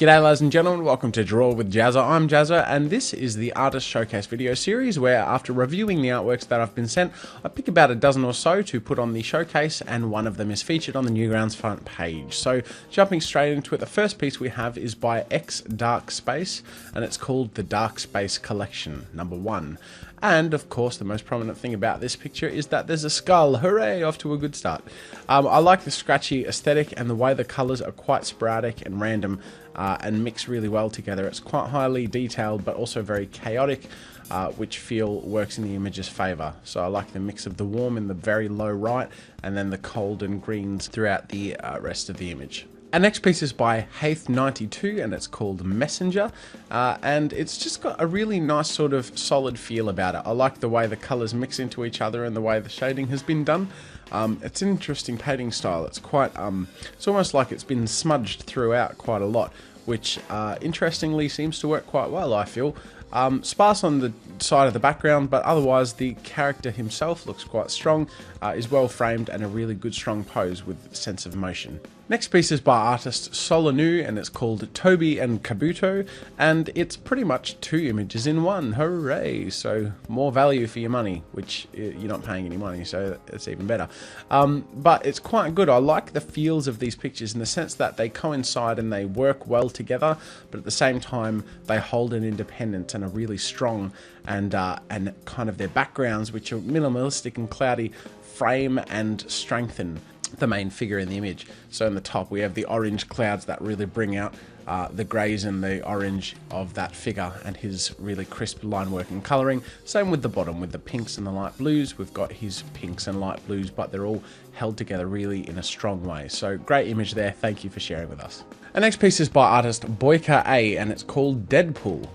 G'day ladies and gentlemen, welcome to Draw with JAZZA. I'm JAZZA and this is the Artist Showcase video series where after reviewing the artworks that I've been sent, I pick about a dozen or so to put on the showcase and one of them is featured on the Newgrounds front page. So jumping straight into it, the first piece we have is by X Dark Space and it's called the Dark Space Collection #1. And of course the most prominent thing about this picture is that there's a skull. Hooray, off to a good start. I like the scratchy aesthetic and the way the colours are quite sporadic and random and mix really well together. It's quite highly detailed but also very chaotic, which feel works in the image's favour. So I like the mix of the warm in the very low right and then the cold and greens throughout the rest of the image. Our next piece is by Haith92 and it's called Messenger, and it's just got a really nice sort of solid feel about it. I like the way the colours mix into each other and the way the shading has been done. It's an interesting painting style. It's quite, it's almost like it's been smudged throughout quite a lot, which interestingly seems to work quite well, I feel. Sparse on the side of the background, but otherwise the character himself looks quite strong, is well framed and a really good strong pose with sense of motion. Next piece is by artist Solanu and it's called Tobi and Kabuto and it's pretty much two images in one. Hooray! So more value for your money, which you're not paying any money, so it's even better. But it's quite good. I like the feels of these pictures in the sense that they coincide and they work well together, but at the same time they hold an independence and are really strong, and kind of their backgrounds, which are minimalistic and cloudy, frame and strengthen the main figure in the image. So in the top we have the orange clouds that really bring out the greys and the orange of that figure and his really crisp line work and colouring. Same with the bottom with the pinks and the light blues. We've got his pinks and light blues, but they're all held together really in a strong way. So great image there. Thank you for sharing with us. Our next piece is by artist Boyka A and it's called Deadpool.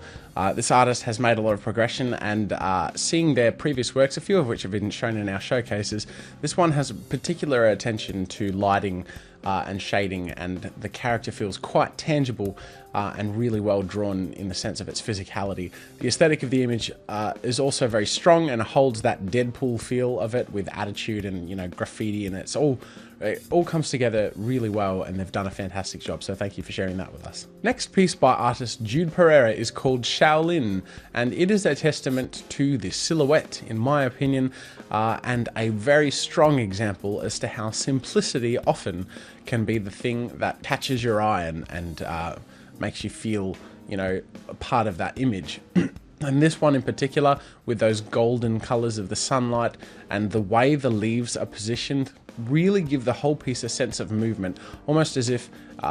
This artist has made a lot of progression, and seeing their previous works, a few of which have been shown in our showcases, this one has particular attention to lighting and shading, and the character feels quite tangible and really well drawn in the sense of its physicality. The aesthetic of the image is also very strong and holds that Deadpool feel of it with attitude and, you know, graffiti, and it all comes together really well and they've done a fantastic job, so thank you for sharing that with us. Next piece by artist Jude Pereira is called Shaolin and it is a testament to the silhouette, in my opinion, and a very strong example as to how simplicity often can be the thing that catches your eye and makes you feel, you know, a part of that image. And this one in particular, with those golden colours of the sunlight and the way the leaves are positioned, really give the whole piece a sense of movement, almost as if,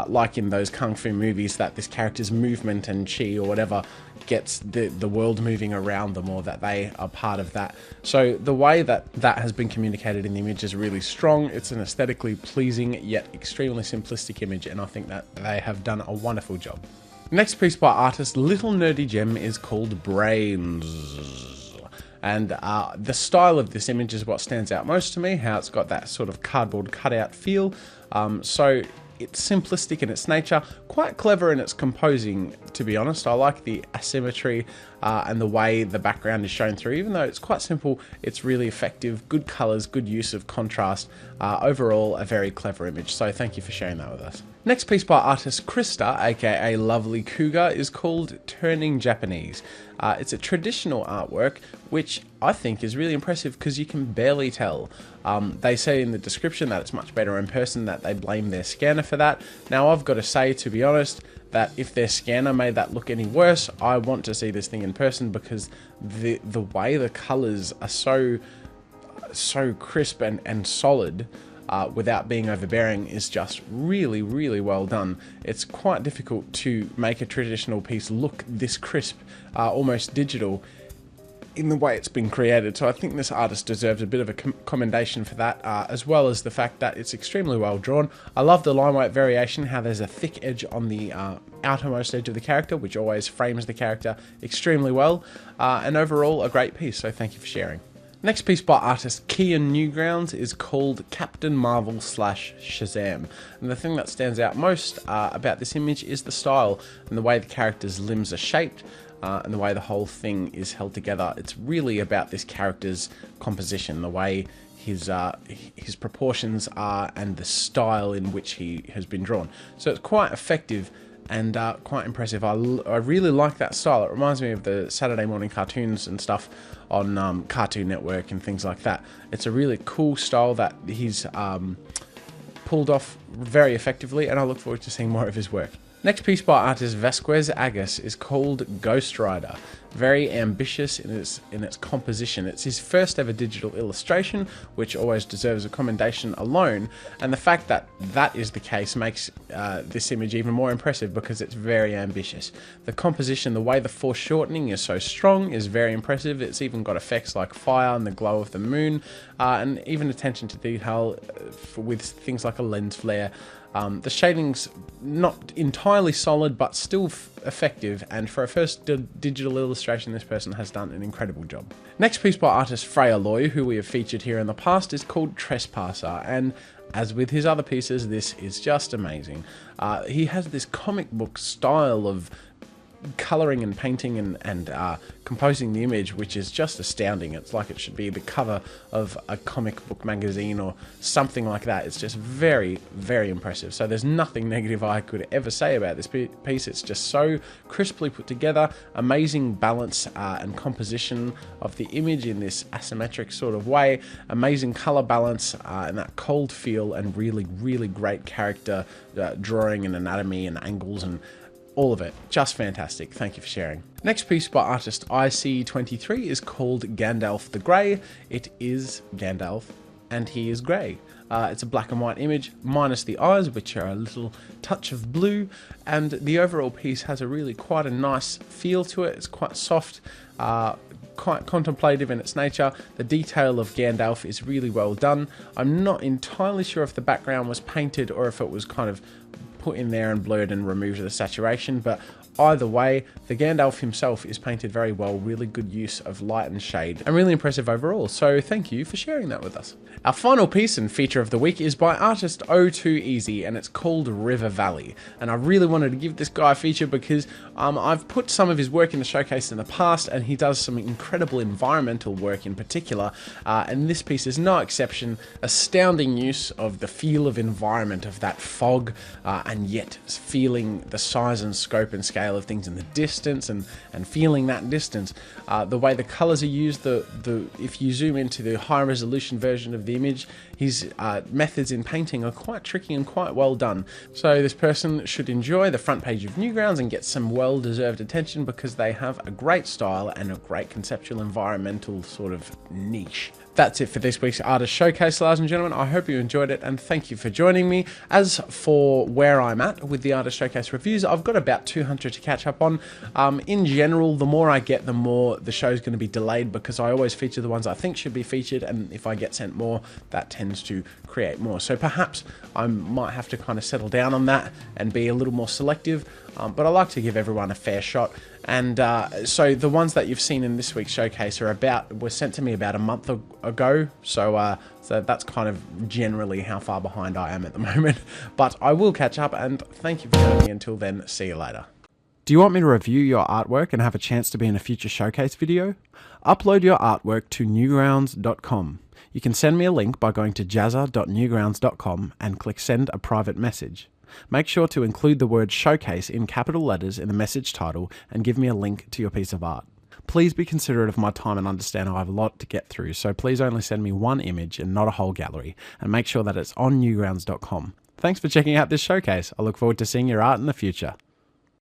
like in those kung fu movies, that this character's movement and chi or whatever gets the world moving around them, or that they are part of that. So the way that has been communicated in the image is really strong. It's an aesthetically pleasing yet extremely simplistic image, and I think that they have done a wonderful job. Next piece by artist Little Nerdy Gem is called Brainzzzzz. And the style of this image is what stands out most to me, how it's got that sort of cardboard cutout feel. So it's simplistic in its nature, quite clever in its composing, to be honest. I like the asymmetry and the way the background is shown through. Even though it's quite simple, it's really effective, good colours, good use of contrast. Overall, a very clever image, so thank you for sharing that with us. Next piece by artist Krista, aka Lovely Cougar, is called Turning Japanese. It's a traditional artwork, which I think is really impressive because you can barely tell. They say in the description that it's much better in person, that they blame their scanner for that. Now I've got to say, to be honest, that if their scanner made that look any worse, I want to see this thing in person, because the way the colours are so crisp and solid, without being overbearing, is just really, really well done. It's quite difficult to make a traditional piece look this crisp, almost digital, in the way it's been created. So I think this artist deserves a bit of a commendation for that, as well as the fact that it's extremely well drawn. I love the line weight variation, how there's a thick edge on the outermost edge of the character, which always frames the character extremely well, and overall a great piece, so thank you for sharing. Next piece by artist Kian Newgrounds is called Captain Marvel / Shazam. And the thing that stands out most about this image is the style and the way the character's limbs are shaped, and the way the whole thing is held together. It's really about this character's composition, the way his proportions are and the style in which he has been drawn. So it's quite effective and quite impressive. I really like that style. It reminds me of the Saturday morning cartoons and stuff on Cartoon Network and things like that. It's a really cool style that he's pulled off very effectively, and I look forward to seeing more of his work. Next piece by artist Vasquez Agus is called Ghost Rider. Very ambitious in its composition. It's his first ever digital illustration, which always deserves a commendation alone, and the fact that that is the case makes this image even more impressive because it's very ambitious. The composition, the way the foreshortening is so strong is very impressive. It's even got effects like fire and the glow of the moon, and even attention to detail with things like a lens flare. The shading's not entirely solid, but still effective, and for a first digital illustration, this person has done an incredible job. Next piece by artist Freya Loy, who we have featured here in the past, is called Trespasser, and as with his other pieces, this is just amazing. He has this comic book style of colouring and painting and composing the image, which is just astounding. It's like it should be the cover of a comic book magazine or something like that. It's just very, very impressive. So there's nothing negative I could ever say about this piece. It's just so crisply put together, amazing balance and composition of the image in this asymmetric sort of way, amazing colour balance and that cold feel, and really, really great character drawing and anatomy and angles and all of it. Just fantastic. Thank you for sharing. Next piece by artist IC23 is called Gandalf the Grey. It is Gandalf and he is grey. It's a black and white image minus the eyes, which are a little touch of blue, and the overall piece has a really quite a nice feel to it. It's quite soft, quite contemplative in its nature. The detail of Gandalf is really well done. I'm not entirely sure if the background was painted or if it was kind of put in there and blurred and removed the saturation, but either way, the Gandalf himself is painted very well, really good use of light and shade, and really impressive overall, so thank you for sharing that with us. Our final piece and feature of the week is by artist O2Easy, and it's called River Valley, and I really wanted to give this guy a feature because I've put some of his work in the showcase in the past, and he does some incredible environmental work in particular, and this piece is no exception. Astounding use of the feel of environment, of that fog, and yet feeling the size and scope and scale of things in the distance, and feeling that distance. The way the colors are used, if you zoom into the high resolution version of the image, his methods in painting are quite tricky and quite well done. So this person should enjoy the front page of Newgrounds and get some well-deserved attention because they have a great style and a great conceptual environmental sort of niche. That's it for this week's Artist Showcase, ladies and gentlemen. I hope you enjoyed it, and thank you for joining me. As for where I'm at with the Artist Showcase reviews, I've got about 200 to catch up on. In general, the more I get, the more the show's going to be delayed because I always feature the ones I think should be featured, and if I get sent more, that tends to create more. So perhaps I might have to kind of settle down on that and be a little more selective, but I like to give everyone a fair shot. And so the ones that you've seen in this week's showcase were sent to me about a month ago, so that's kind of generally how far behind I am at the moment. But I will catch up, and thank you for joining me. Until then, see you later. Do you want me to review your artwork and have a chance to be in a future showcase video? Upload your artwork to newgrounds.com. You can send me a link by going to jazza.newgrounds.com and click send a private message. Make sure to include the word showcase in capital letters in the message title and give me a link to your piece of art. Please be considerate of my time and understand I have a lot to get through, so please only send me one image and not a whole gallery, and make sure that it's on newgrounds.com. Thanks for checking out this showcase. I look forward to seeing your art in the future.